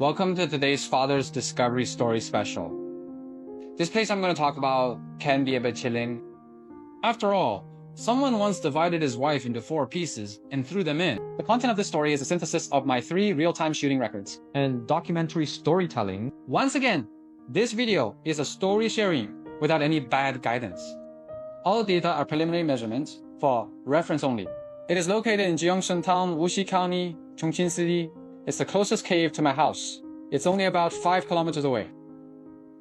Welcome to today's Father's Discovery Story Special. This place I'm going to talk about can be a bit chilling. After all, someone once divided his wife into 4 pieces and threw them in. The content of this story is a synthesis of my 3 real-time shooting records and documentary storytelling. Once again, this video is a story sharing without any bad guidance. All data are preliminary measurements for reference only. It is located in Gyeongsang Town, Wuxi County, Chongqing City. It's the closest cave to my house. It's only about 5 kilometers away.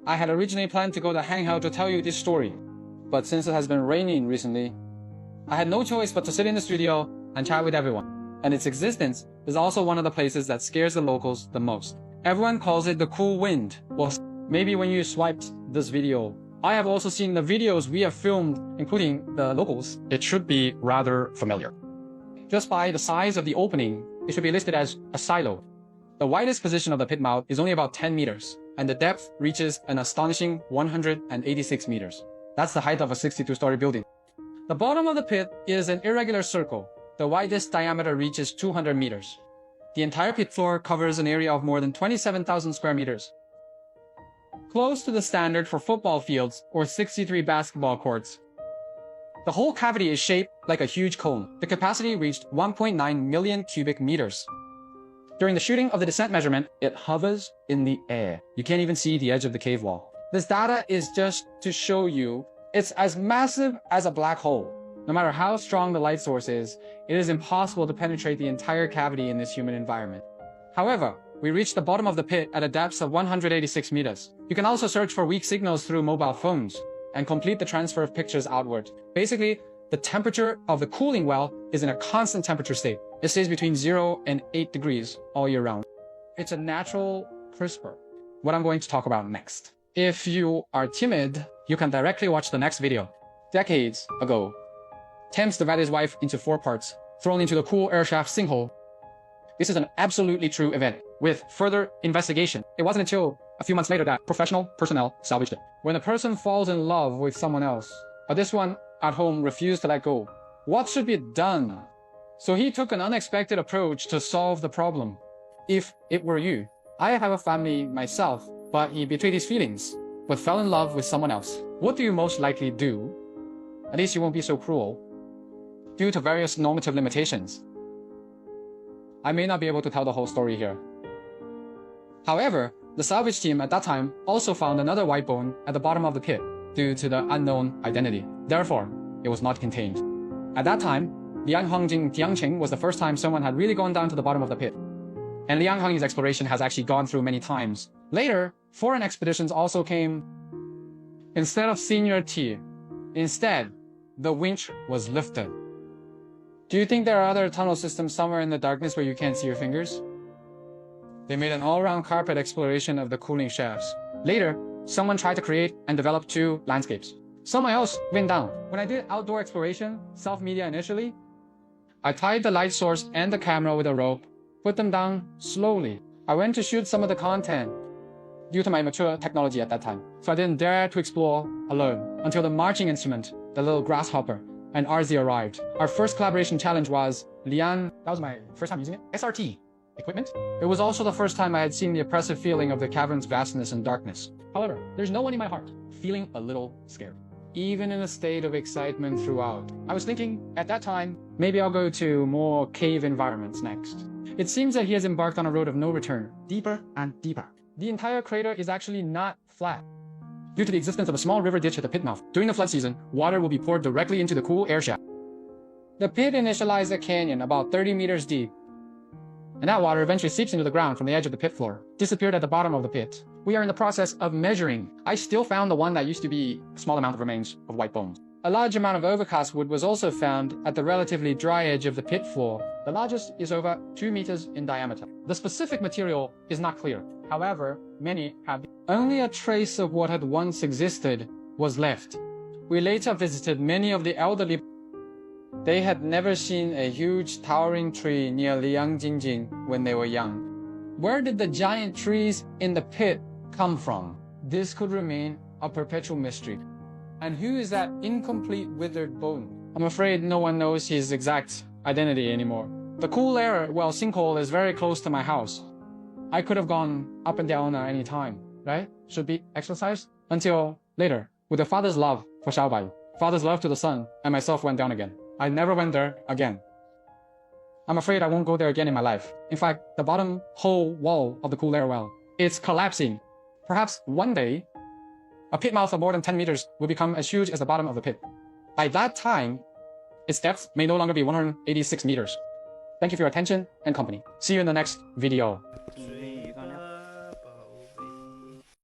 I had originally planned to go to Hanghao to tell you this story, but since it has been raining recently, I had no choice but to sit in the studio and chat with everyone. And its existence is also one of the places that scares the locals the most. Everyone calls it the cool wind. Well, maybe when you swiped this video, I have also seen the videos we have filmed, including the locals. It should be rather familiar. Just by the size of the opening, it should be listed as a silo. The widest position of the pit mouth is only about 10 meters, and the depth reaches an astonishing 186 meters. That's the height of a 62-story building. The bottom of the pit is an irregular circle. The widest diameter reaches 200 meters. The entire pit floor covers an area of more than 27,000 square meters, close to the standard for football fields or 63 basketball courts. The whole cavity is shaped like a huge cone. The capacity reached 1.9 million cubic meters. During the shooting of the descent measurement, it hovers in the air. You can't even see the edge of the cave wall. This data is just to show you it's as massive as a black hole. No matter how strong the light source is, it is impossible to penetrate the entire cavity in this human environment. However, we reached the bottom of the pit at a depth of 186 meters. You can also search for weak signals through mobile phones and complete the transfer of pictures outward. Basically, the temperature of the cooling well is in a constant temperature state. It stays between 0 and 8 degrees all year round. It's a natural crisper. What I'm going to talk about next. If you are timid, you can directly watch the next video. Decades ago, Thames divided his wife into 4 parts, thrown into the cool air shaft sinkhole. This is an absolutely true event. With further investigation, it wasn't until a few months later that professional personnel salvaged it. When a person falls in love with someone else, but this one at home refused to let go, what should be done? So he took an unexpected approach to solve the problem. If it were you, I have a family myself, but he betrayed his feelings, but fell in love with someone else. What do you most likely do? At least you won't be so cruel. Due to various normative limitations, I may not be able to tell the whole story here. However, the salvage team at that time also found another white bone at the bottom of the pit due to the unknown identity. Therefore, it was not contained. At that time, Liang Tiangcheng was the first time someone had really gone down to the bottom of the pit. And Liang Hong's exploration has actually gone through many times. Later, foreign expeditions also came. Instead of senior tier, instead, the winch was lifted. Do you think there are other tunnel systems somewhere in the darkness where you can't see your fingers? They made an all-round carpet exploration of the cooling shafts. Later, someone tried to create and develop 2 landscapes. Someone else went down. When I did outdoor exploration, self-media initially, I tied the light source and the camera with a rope, put them down slowly. I went to shoot some of the content due to my mature technology at that time. So I didn't dare to explore alone until the marching instrument, the little grasshopper, and RZ arrived. Our first collaboration challenge was Lian. That was my first time using it. SRT equipment. It was also the first time I had seen the oppressive feeling of the cavern's vastness and darkness. However, there's no one in my heart feeling a little scared, even in a state of excitement throughout. I was thinking at that time, maybe I'll go to more cave environments next. It seems that he has embarked on a road of no return, deeper and deeper. The entire crater is actually not flat, due to the existence of a small river ditch at the pit mouth. During the flood season, water will be poured directly into the cool air shaft. The pit initialized a canyon about 30 meters deep, and that water eventually seeps into the ground from the edge of the pit floor, disappeared at the bottom of the pit. We are in the process of measuring. I still found the one that used to be a small amount of remains of white bones. A large amount of overcast wood was also found at the relatively dry edge of the pit floor. The largest is over 2 meters in diameter. The specific material is not clear. However, many have. Only a trace of what had once existed was left. We later visited many of the elderly. They had never seen a huge towering tree near Liangjingjing when they were young. Where did the giant trees in the pit come from? This could remain a perpetual mystery. And who is that incomplete withered bone? I'm afraid no one knows his exact identity anymore. The cool air well sinkhole is very close to my house. I could have gone up and down at any time, right? Should be exercised until later. With the father's love for Xiaobai, father's love to the son, and myself went down again. I never went there again. I'm afraid I won't go there again in my life. In fact, the bottom whole wall of the cool air well, it's collapsing. Perhaps one day, a pit mouth of more than 10 meters will become as huge as the bottom of the pit. By that time, its depth may no longer be 186 meters. Thank you for your attention and company. See you in the next video.